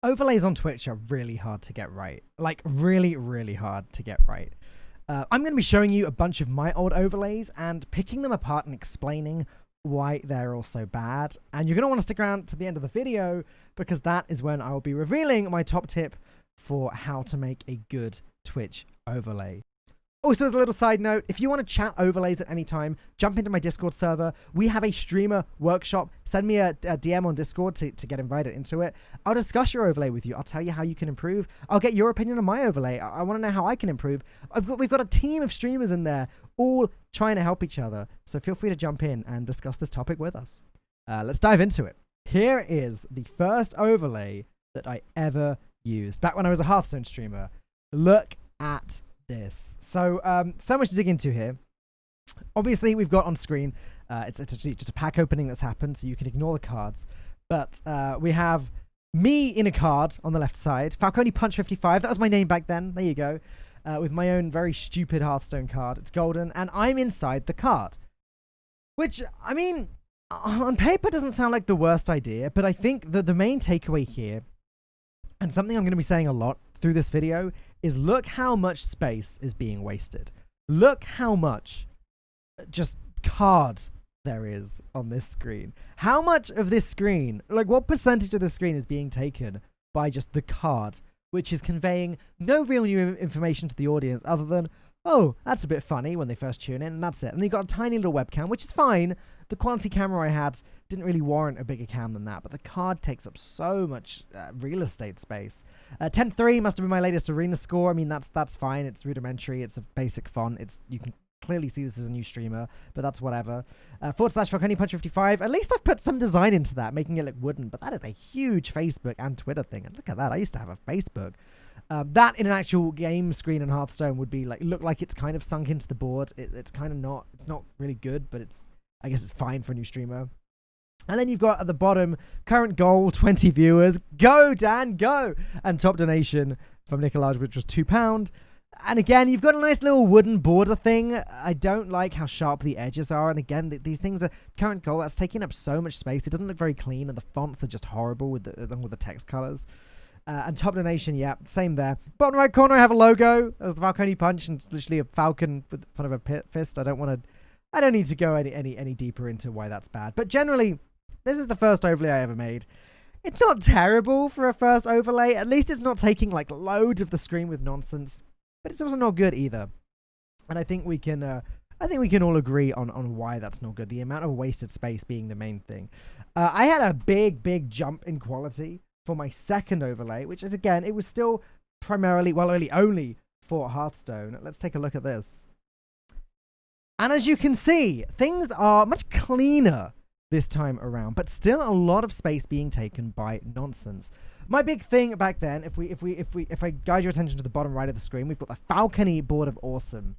Overlays on Twitch are really hard to get right. Like, really, really hard to get right. I'm going to be showing you a bunch of my old overlays and picking them apart and explaining why they're all so bad. And you're going to want to stick around to the end of the video because that is when I will be revealing my top tip for how to make a good Twitch overlay. Also, as a little side note, if you want to chat overlays at any time, jump into my Discord server. We have a streamer workshop. Send me a DM on Discord to get invited into it. I'll discuss your overlay with you. I'll tell you how you can improve. I'll get your opinion on my overlay. I want to know how I can improve. We've got a team of streamers in there, all trying to help each other. So feel free to jump in and discuss this topic with us. Let's dive into it. Here is the first overlay that I ever used back when I was a Hearthstone streamer. Look at this. So much to dig into here. Obviously, we've got on screen, it's actually just a pack opening that's happened, so you can ignore the cards. But we have me in a card on the left side, Falcone Punch 55. That was my name back then. There you go. With my own very stupid Hearthstone card. It's golden, and I'm inside the card. Which, I mean, on paper doesn't sound like the worst idea, but I think that the main takeaway here, and something I'm going to be saying a lot through this video, is look how much space is being wasted. Look how much just card there is on this screen. How much of this screen, like what percentage of the screen is being taken by just the card, which is conveying no real new information to the audience other than, oh, that's a bit funny when they first tune in, and that's it. And you've got a tiny little webcam, which is fine. The quality camera I had didn't really warrant a bigger cam than that, but the card takes up so much real estate space. 10.3 must have been my latest arena score. I mean, that's fine. It's rudimentary. It's a basic font. You can clearly see this is a new streamer, but that's whatever. / Falcone Punch 55. At least I've put some design into that, making it look wooden, but that is a huge Facebook and Twitter thing. And look at that. I used to have a Facebook. That in an actual game screen in Hearthstone would be like, look like it's kind of sunk into the board. It's kind of not. It's not really good, but I guess it's fine for a new streamer. And then you've got at the bottom, current goal, 20 viewers. Go, Dan, go! And top donation from Nicolaj, which was £2. And again, you've got a nice little wooden border thing. I don't like how sharp the edges are. And again, these things are current goal. That's taking up so much space. It doesn't look very clean, and the fonts are just horrible along with the text colors. And top donation, yeah, same there. Bottom right corner, I have a logo. That was the Falcone Punch, and it's literally a falcon with front of a fist. I don't need to go any deeper into why that's bad. But generally, this is the first overlay I ever made. It's not terrible for a first overlay. At least it's not taking like loads of the screen with nonsense. But it's also not good either. And I think we can all agree on why that's not good. The amount of wasted space being the main thing. I had a big jump in quality for my second overlay, which is, again, it was still primarily, well, only for Hearthstone. Let's take a look at this. And as you can see, things are much cleaner this time around, but still a lot of space being taken by nonsense. My big thing back then, if I guide your attention to the bottom right of the screen, we've got the Falcone Board of Awesome.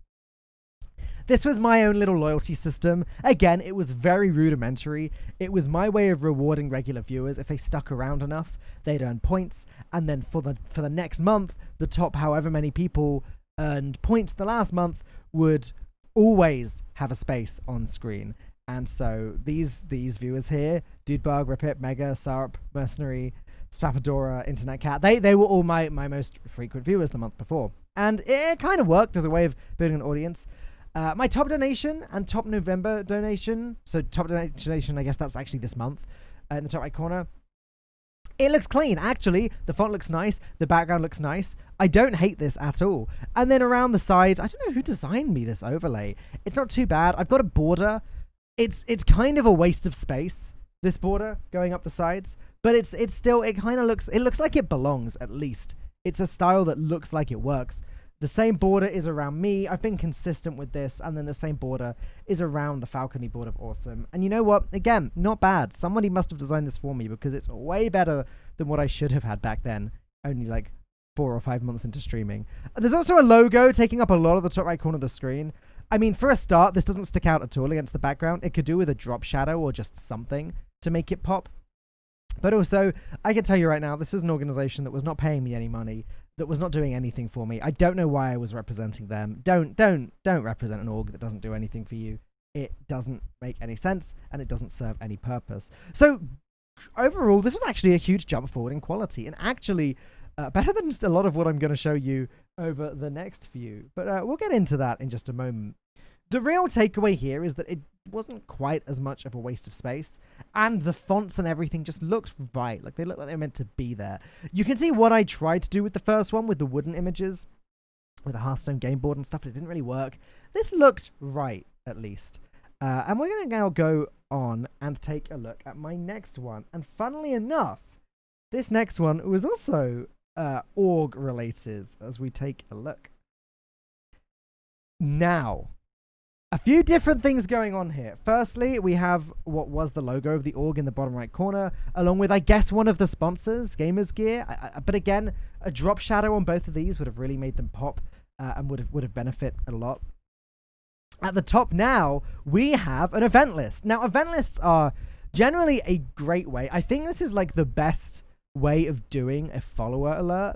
This was my own little loyalty system. Again, it was very rudimentary. It was my way of rewarding regular viewers. If they stuck around enough, they'd earn points. And then for the next month, the top however many people earned points the last month would always have a space on screen. And so these viewers here, Dudebug, Ripit, Mega, Sarp, Mercenary, Spapadora, Internet Cat, they were all my most frequent viewers the month before. And it kind of worked as a way of building an audience. My top donation and top November donation, so top donation, I guess that's actually this month, in the top right corner. It looks clean, actually. The font looks nice. The background looks nice. I don't hate this at all. And then around the sides, I don't know who designed me this overlay. It's not too bad. I've got a border. It's kind of a waste of space, this border going up the sides, but it kind of looks like it belongs, at least. It's a style that looks like it works. The same border is around me. I've been consistent with this. And then the same border is around the Falcone Board of Awesome. And you know what? Again, not bad. Somebody must have designed this for me because it's way better than what I should have had back then. Only like 4 or 5 months into streaming. There's also a logo taking up a lot of the top right corner of the screen. I mean, for a start, this doesn't stick out at all against the background. It could do with a drop shadow or just something to make it pop. But also, I can tell you right now, this is an organization that was not paying me any money, that was not doing anything for me. I don't know why I was representing them. Don't represent an org that doesn't do anything for you. It doesn't make any sense, and it doesn't serve any purpose. So overall, this was actually a huge jump forward in quality, and actually better than just a lot of what I'm going to show you over the next few. But we'll get into that in just a moment. The real takeaway here is that it wasn't quite as much of a waste of space, and the fonts and everything just looked right. Like, they look like they're meant to be there. You can see what I tried to do with the first one, with the wooden images, with a Hearthstone game board and stuff, but it didn't really work. This looked right, at least. And we're going to now go on and take a look at my next one. And funnily enough, this next one was also org related, as we take a look. Now, a few different things going on here. Firstly, we have what was the logo of the org in the bottom right corner, along with, I guess, one of the sponsors, Gamers Gear. But again, a drop shadow on both of these would have really made them pop and would have benefit a lot. At the top now, we have an event list. Now, event lists are generally a great way. I think this is like the best way of doing a follower alert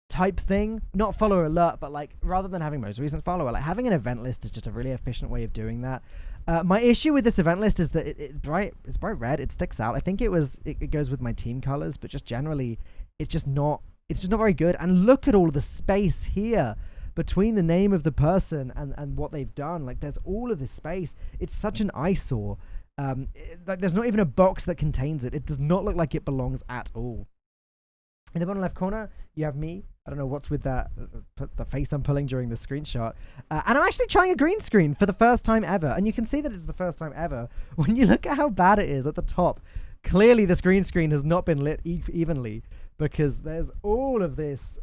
type thing. Not follower alert, but like, rather than having most recent follower, like having an event list is just a really efficient way of doing that. My issue with this event list is that it's bright red. It sticks out. I think it goes with my team colors, but just generally, it's just not very good. And look at all of the space here between the name of the person and what they've done. Like, there's all of this space. It's such an eyesore. Like, there's not even a box that contains it. It does not look like it belongs at all. In the bottom left corner, you have me. I don't know what's with that, the face I'm pulling during the screenshot. And I'm actually trying a green screen for the first time ever. And you can see that it's the first time ever when you look at how bad it is at the top. Clearly, this green screen has not been lit evenly, because there's all of this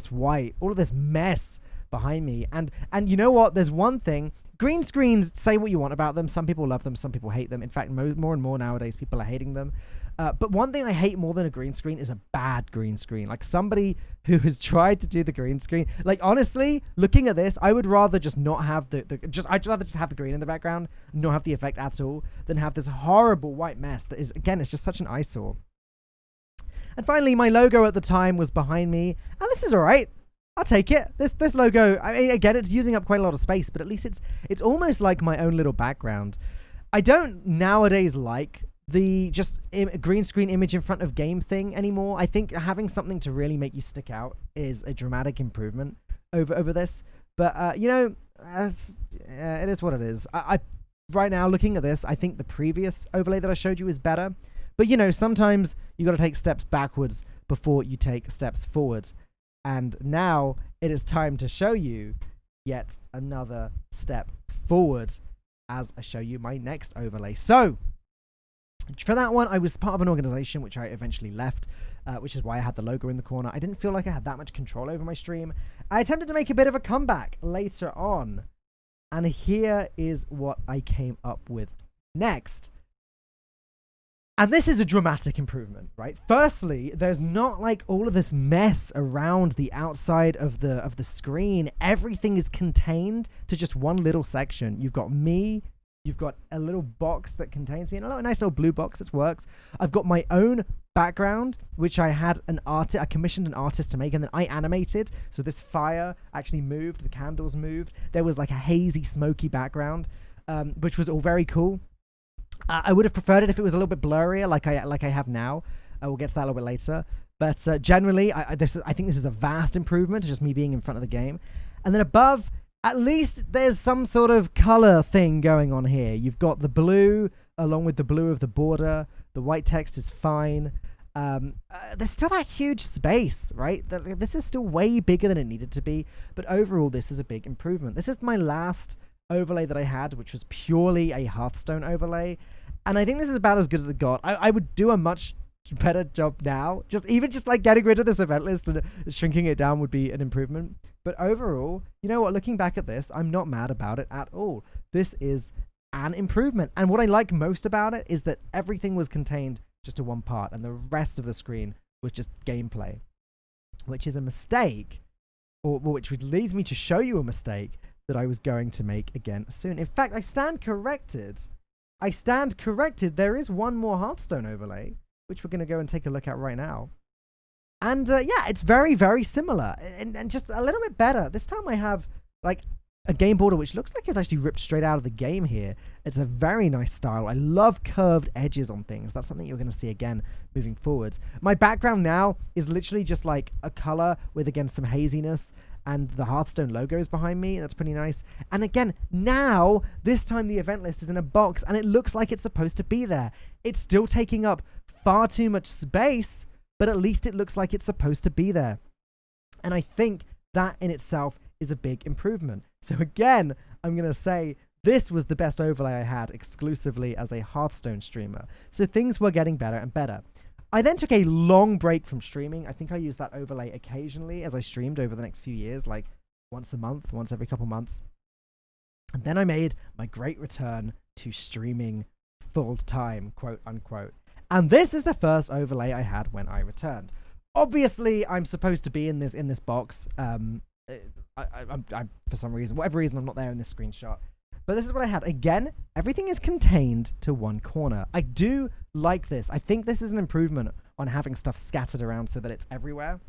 white, all of this mess behind me. And you know what? There's one thing. Green screens, say what you want about them. Some people love them. Some people hate them. In fact, more and more nowadays, people are hating them. But one thing I hate more than a green screen is a bad green screen. Like, somebody who has tried to do the green screen. Like, honestly, looking at this, I would rather just not have I'd rather just have the green in the background, not have the effect at all, than have this horrible white mess that is, again, it's just such an eyesore. And finally, my logo at the time was behind me, and this is all right. I'll take it. This logo, I mean, again, it's using up quite a lot of space, but at least it's almost like my own little background. I don't nowadays like the just green screen image in front of game thing anymore. I think having something to really make you stick out is a dramatic improvement over this. But you know, it is what it is. I right now, looking at this, I think the previous overlay that I showed you is better. But you know, sometimes you got to take steps backwards before you take steps forward. And now it is time to show you yet another step forward as I show you my next overlay. So for that one, I was part of an organization which I eventually left, which is why I had the logo in the corner. I didn't feel like I had that much control over my stream. I attempted to make a bit of a comeback later on. And here is what I came up with next. And this is a dramatic improvement, right? Firstly, there's not like all of this mess around the outside of the screen. Everything is contained to just one little section. You've got me, you've got a little box that contains me, and a nice little blue box that works. I've got my own background, which I commissioned an artist to make, and then I animated. So this fire actually moved, the candles moved. There was like a hazy, smoky background, which was all very cool. I would have preferred it if it was a little bit blurrier, like I have now. We'll get to that a little bit later. But generally, I think this is a vast improvement to just me being in front of the game. And then above, at least there's some sort of color thing going on here. You've got the blue along with the blue of the border. The white text is fine. There's still that huge space, right? This is still way bigger than it needed to be. But overall, this is a big improvement. This is my last overlay that I had, which was purely a Hearthstone overlay. And I think this is about as good as it got. I would do a much better job now. Just like getting rid of this event list and shrinking it down would be an improvement. But overall, you know what? Looking back at this, I'm not mad about it at all. This is an improvement. And what I like most about it is that everything was contained just to one part, and the rest of the screen was just gameplay, which is a mistake, or which leads me to show you a mistake that I was going to make again soon. In fact, I stand corrected. There is one more Hearthstone overlay, which we're going to go and take a look at right now. And yeah, it's very, very similar and just a little bit better. This time I have like a game border which looks like it's actually ripped straight out of the game here. It's a very nice style. I love curved edges on things. That's something you're going to see again moving forwards. My background now is literally just like a color with, again, some haziness, and the Hearthstone logo is behind me. That's pretty nice. And again, now, this time the event list is in a box, and it looks like it's supposed to be there. It's still taking up far too much space, but at least it looks like it's supposed to be there. And I think that in itself is a big improvement. So again, I'm going to say this was the best overlay I had exclusively as a Hearthstone streamer. So things were getting better and better. I then took a long break from streaming. I think I used that overlay occasionally as I streamed over the next few years, like once a month, once every couple months. And then I made my great return to streaming full time, quote unquote. And this is the first overlay I had when I returned. Obviously, I'm supposed to be in this box. I'm for some reason, whatever reason, I'm not there in this screenshot. But this is what I had. Again, everything is contained to one corner. I do like this. I think this is an improvement on having stuff scattered around so that it's everywhere.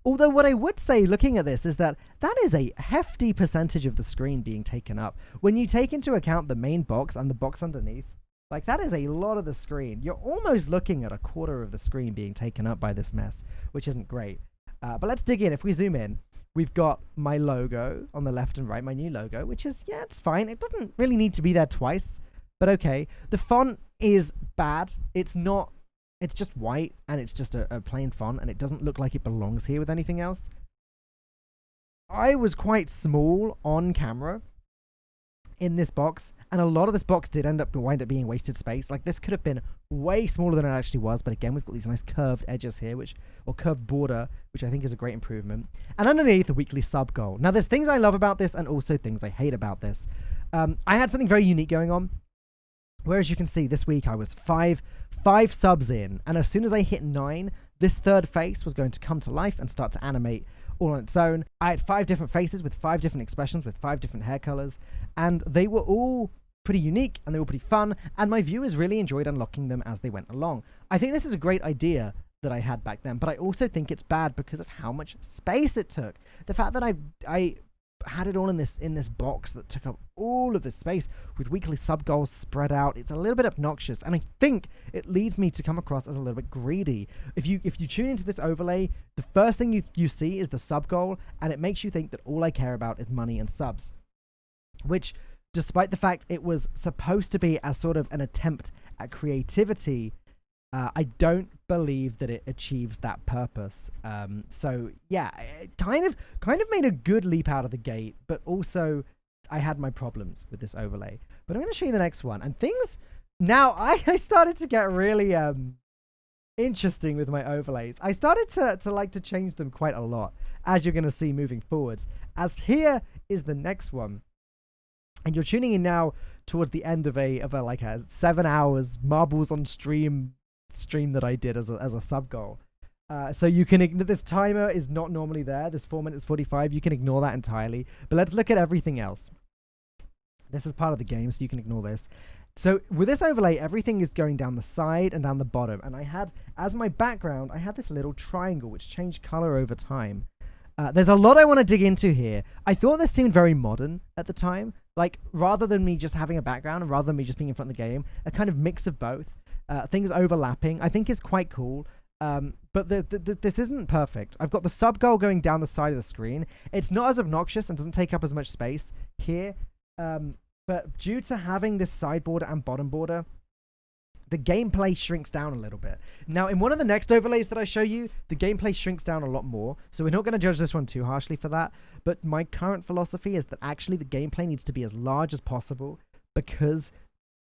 Although what I would say looking at this is that is a hefty percentage of the screen being taken up. When you take into account the main box and the box underneath, like that is a lot of the screen. You're almost looking at a quarter of the screen being taken up by this mess, which isn't great. But let's dig in. If we zoom in, we've got my logo on the left and right, my new logo, which is, yeah, it's fine. It doesn't really need to be there twice, but okay. The font is bad. It's not, it's just white, and it's just a plain font, and it doesn't look like it belongs here with anything else. I was quite small on camera in this box, and a lot of this box did wind up being wasted space. Like, this could have been way smaller than it actually was, but again, we've got these nice curved edges here, or curved border, which I think is a great improvement. And underneath, a weekly sub goal. Now, there's things I love about this, and also things I hate about this. I had something very unique going on, where, as you can see, this week I was five subs in, and as soon as I hit 9, this third face was going to come to life and start to animate all on its own. I had 5 different faces with 5 different expressions with 5 different hair colors, and they were all pretty unique and they were pretty fun, and my viewers really enjoyed unlocking them as they went along. I think this is a great idea that I had back then, but I also think it's bad because of how much space it took. The fact that I had it all in this box that took up all of this space with weekly sub goals spread out. It's a little bit obnoxious, and I think it leads me to come across as a little bit greedy. If you tune into this overlay, the first thing you see is the sub goal, and it makes you think that all I care about is money and subs, which, despite the fact it was supposed to be as sort of an attempt at creativity, I don't believe that it achieves that purpose. So yeah, it kind of made a good leap out of the gate, but also I had my problems with this overlay. But I'm going to show you the next one, and things now I started to get really interesting with my overlays. I started to like to change them quite a lot, as you're going to see moving forwards. As here is the next one. And you're tuning in now towards the end of a 7 hours marbles on stream that I did as a sub goal. So you can ignore, this timer is not normally there. This 4 minutes 45. You can ignore that entirely. But let's look at everything else. This is part of the game, so you can ignore this. So with this overlay, everything is going down the side and down the bottom. And I had, as my background, I had this little triangle which changed color over time. There's a lot I want to dig into here. I thought this seemed very modern at the time. Like, rather than me just having a background and rather than me just being in front of the game, a kind of mix of both. Things overlapping, I think is quite cool. But this isn't perfect. I've got the sub goal going down the side of the screen. It's not as obnoxious and doesn't take up as much space here. But due to having this side border and bottom border, the gameplay shrinks down a little bit. Now, in one of the next overlays that I show you, the gameplay shrinks down a lot more. So we're not going to judge this one too harshly for that. But my current philosophy is that actually the gameplay needs to be as large as possible because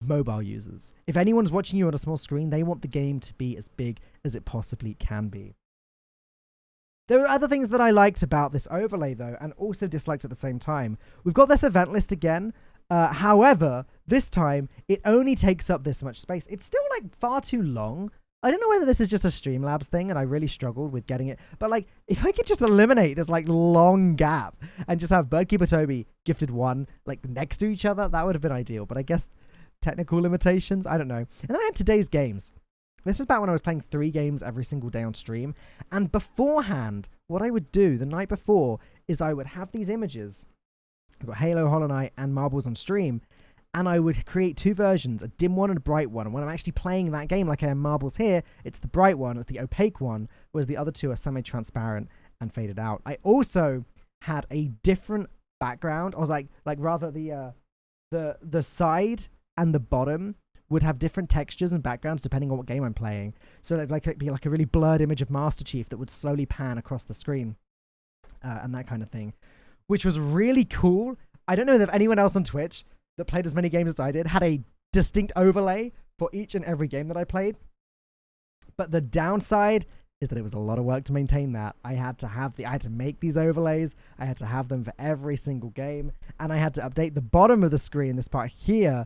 mobile users, if anyone's watching you on a small screen, they want the game to be as big as it possibly can be. There are other things that I liked about this overlay, though, and also disliked at the same time. We've got this event list again. However, this time, it only takes up this much space. It's still, like, far too long. I don't know whether this is just a Streamlabs thing, and I really struggled with getting it. But, like, if I could just eliminate this, like, long gap and just have Birdkeeper Toby, Gifted 1, like, next to each other, that would have been ideal. But I guess technical limitations, I don't know. And then I had today's games. This was back when I was playing 3 games every single day on stream. And beforehand, what I would do the night before is I would have these images I've got Halo, Hollow Knight, and Marbles on stream. And I would create 2 versions, a dim one and a bright one. And when I'm actually playing that game like I am Marbles here, it's the bright one, it's the opaque one, whereas the other 2 are semi-transparent and faded out. I also had a different background. I was like rather the side and the bottom would have different textures and backgrounds depending on what game I'm playing. So it'd be like a really blurred image of Master Chief that would slowly pan across the screen and that kind of thing, which was really cool. I don't know if anyone else on Twitch that played as many games as I did had a distinct overlay for each and every game that I played. But the downside is that it was a lot of work to maintain that. I had to make these overlays. I had to have them for every single game, and I had to update the bottom of the screen, this part here,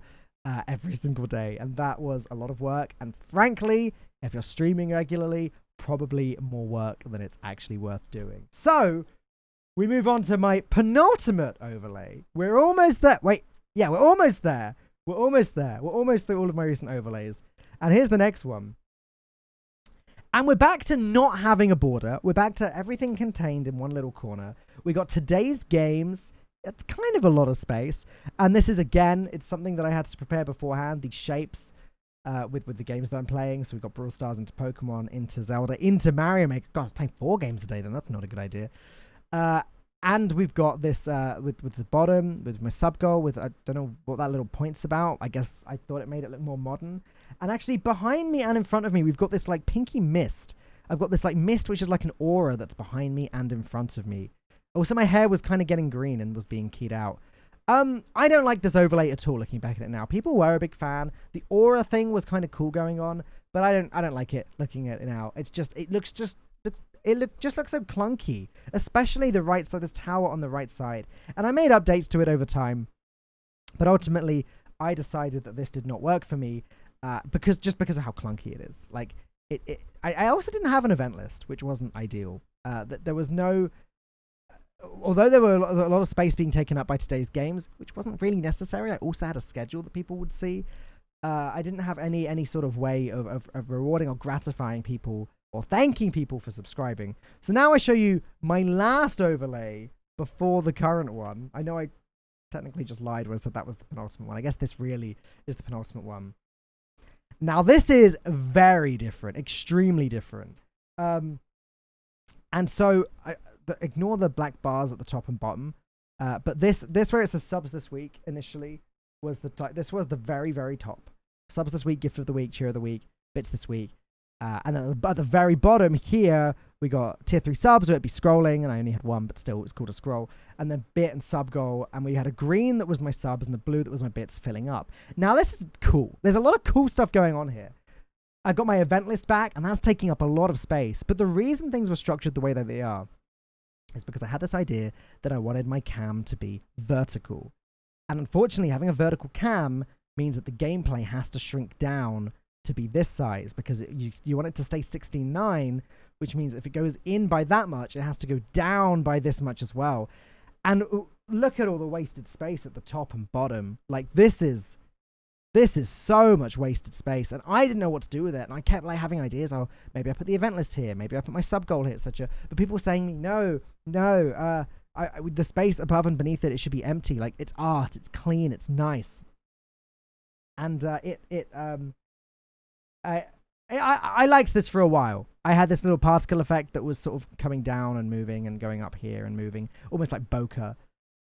every single day. And that was a lot of work. And frankly, if you're streaming regularly, probably more work than it's actually worth doing. So we move on to my penultimate overlay. We're almost there. Wait. Yeah, we're almost there. We're almost there. We're almost through all of my recent overlays. And here's the next one. And we're back to not having a border. We're back to everything contained in one little corner. We got today's games. It's kind of a lot of space. And this is, again, it's something that I had to prepare beforehand. These shapes with the games that I'm playing. So we've got Brawl Stars into Pokemon, into Zelda, into Mario Maker. God, I was playing 4 games a day then. That's not a good idea. And we've got this with the bottom, with my sub goal, with, I don't know what that little point's about. I guess I thought it made it look more modern. And actually behind me and in front of me, we've got this like pinky mist. I've got this like mist, which is like an aura that's behind me and in front of me. Also, my hair was kind of getting green and was being keyed out. I don't like this overlay at all looking back at it now. People were a big fan. The aura thing was kind of cool going on, but I don't like it looking at it now. It's just, it looks so clunky, especially the right side, this tower on the right side. And I made updates to it over time, but ultimately I decided that this did not work for me because of how clunky it is. Like I also didn't have an event list, which wasn't ideal. There was no, although there were a lot of space being taken up by today's games, which wasn't really necessary. I also had a schedule that people would see. I didn't have any sort of way of rewarding or gratifying people or thanking people for subscribing. So now I show you my last overlay before the current one. I know I technically just lied when I said that was the penultimate one. I guess this really is the penultimate one. Now this is very different, extremely different. And so ignore the black bars at the top and bottom. But this where it says subs this week initially was this was the very, very top. Subs this week, gift of the week, cheer of the week, bits this week. And then at the very bottom here, we got tier 3 subs, so it'd be scrolling, and I only had 1, but still, it's cool to scroll. And then bit and sub goal, and we had a green that was my subs, and the blue that was my bits filling up. Now, this is cool. There's a lot of cool stuff going on here. I got my event list back, and that's taking up a lot of space. But the reason things were structured the way that they are is because I had this idea that I wanted my cam to be vertical. And unfortunately, having a vertical cam means that the gameplay has to shrink down to be this size, because you want it to stay 16:9, which means if it goes in by that much, it has to go down by this much as well. And look at all the wasted space at the top and bottom. Like this is so much wasted space, and I didn't know what to do with it. And I kept like having ideas. Oh, maybe I put the event list here. Maybe I put my sub goal here, etc. But people were saying me, no. With the space above and beneath it should be empty. Like it's art. It's clean. It's nice. And I liked this for a while. I had this little particle effect that was sort of coming down and moving and going up here and moving, almost like bokeh.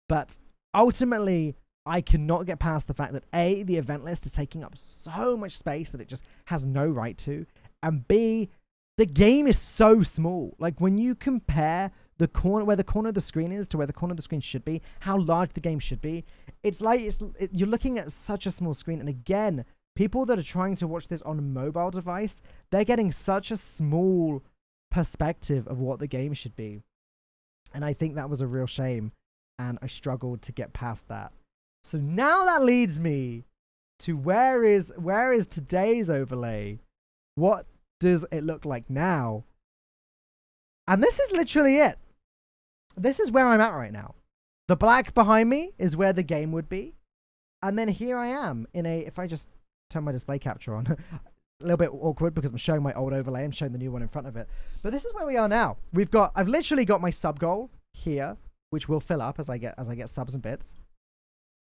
But ultimately, I could not get past the fact that A, the event list is taking up so much space that it just has no right to, and B, the game is so small. Like when you compare the corner, where the corner of the screen is to where the corner of the screen should be, how large the game should be, it's like you're looking at such a small screen. And again, people that are trying to watch this on a mobile device, they're getting such a small perspective of what the game should be. And I think that was a real shame, and I struggled to get past that. So now that leads me to where is today's overlay? What does it look like now? And this is literally it. This is where I'm at right now. The black behind me is where the game would be. And then here I am in if I just turn my display capture on, a little bit awkward because I'm showing my old overlay. I'm showing the new one in front of it. But this is where we are now. I've literally got my sub goal here. which will fill up as I get subs and bits.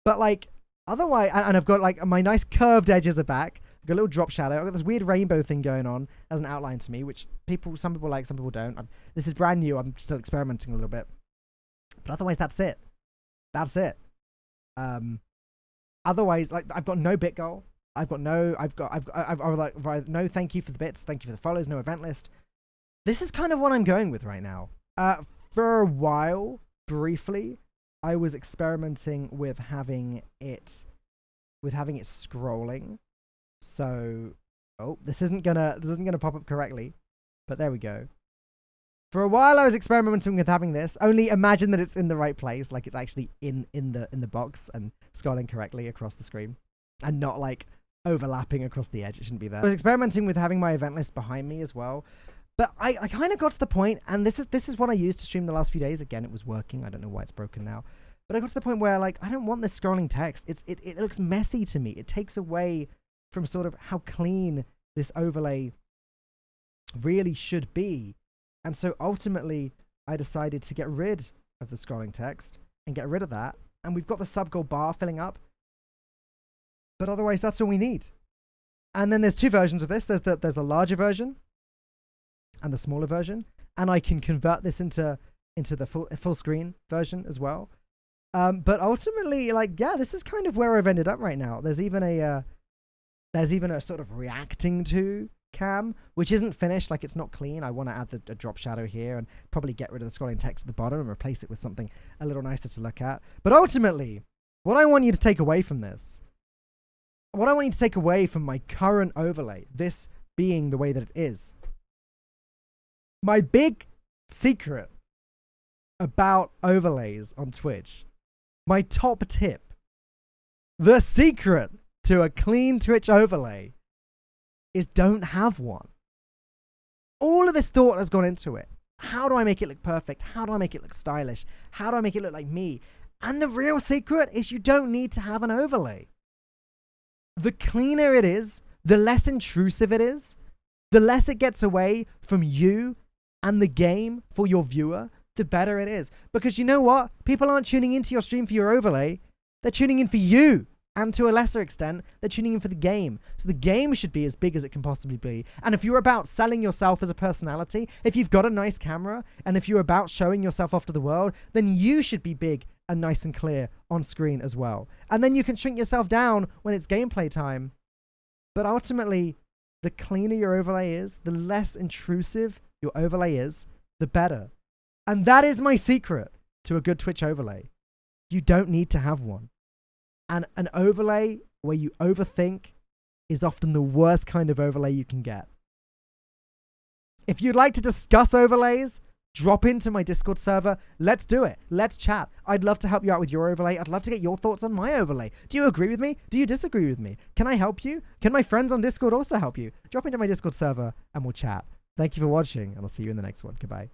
But like otherwise, and I've got like my nice curved edges are back. I've got a little drop shadow. I've got this weird rainbow thing going on as an outline to me, which some people like, some people don't. This is brand new. I'm still experimenting a little bit. But otherwise, that's it. That's it. Otherwise, like I've got no bit goal. I've no thank you for the bits. Thank you for the follows. No event list. This is kind of what I'm going with right now. For a while, briefly, I was experimenting with having it scrolling. So, this isn't gonna pop up correctly, but there we go. For a while, I was experimenting with having this. Only imagine that it's in the right place, like it's actually in the box and scrolling correctly across the screen, and not like overlapping across the edge. It shouldn't be there. I was experimenting with having my event list behind me as well. But I kind of got to the point, and this is what I used to stream the last few days. Again, it was working. I don't know why it's broken now. But I got to the point where like I don't want this scrolling text. It looks messy to me. It takes away from sort of how clean this overlay really should be. And so ultimately, I decided to get rid of the scrolling text and get rid of that. And we've got the sub goal bar filling up. But otherwise, that's all we need. And then there's two versions of this. There's the larger version and the smaller version. And I can convert this into the full screen version as well. But ultimately, like, yeah, this is kind of where I've ended up right now. There's even a sort of reacting to cam, which isn't finished. Like, it's not clean. I want to add a drop shadow here and probably get rid of the scrolling text at the bottom and replace it with something a little nicer to look at. But ultimately, what I want you to take away from this, what I want you to take away from my current overlay, this being the way that it is, my big secret about overlays on Twitch, my top tip, the secret to a clean Twitch overlay is don't have one. All of this thought has gone into it. How do I make it look perfect? How do I make it look stylish? How do I make it look like me? And the real secret is you don't need to have an overlay. The cleaner it is, the less intrusive it is, the less it gets away from you and the game for your viewer, the better it is. Because you know what? People aren't tuning into your stream for your overlay. They're tuning in for you. And to a lesser extent, they're tuning in for the game. So the game should be as big as it can possibly be. And if you're about selling yourself as a personality, if you've got a nice camera, and if you're about showing yourself off to the world, then you should be big and nice and clear on screen as well. And then you can shrink yourself down when it's gameplay time. But ultimately, the cleaner your overlay is, the less intrusive your overlay is, the better. And that is my secret to a good Twitch overlay. You don't need to have one. And an overlay where you overthink is often the worst kind of overlay you can get. If you'd like to discuss overlays, drop into my Discord server. Let's do it. Let's chat. I'd love to help you out with your overlay. I'd love to get your thoughts on my overlay. Do you agree with me? Do you disagree with me? Can I help you? Can my friends on Discord also help you? Drop into my Discord server and we'll chat. Thank you for watching, and I'll see you in the next one. Goodbye.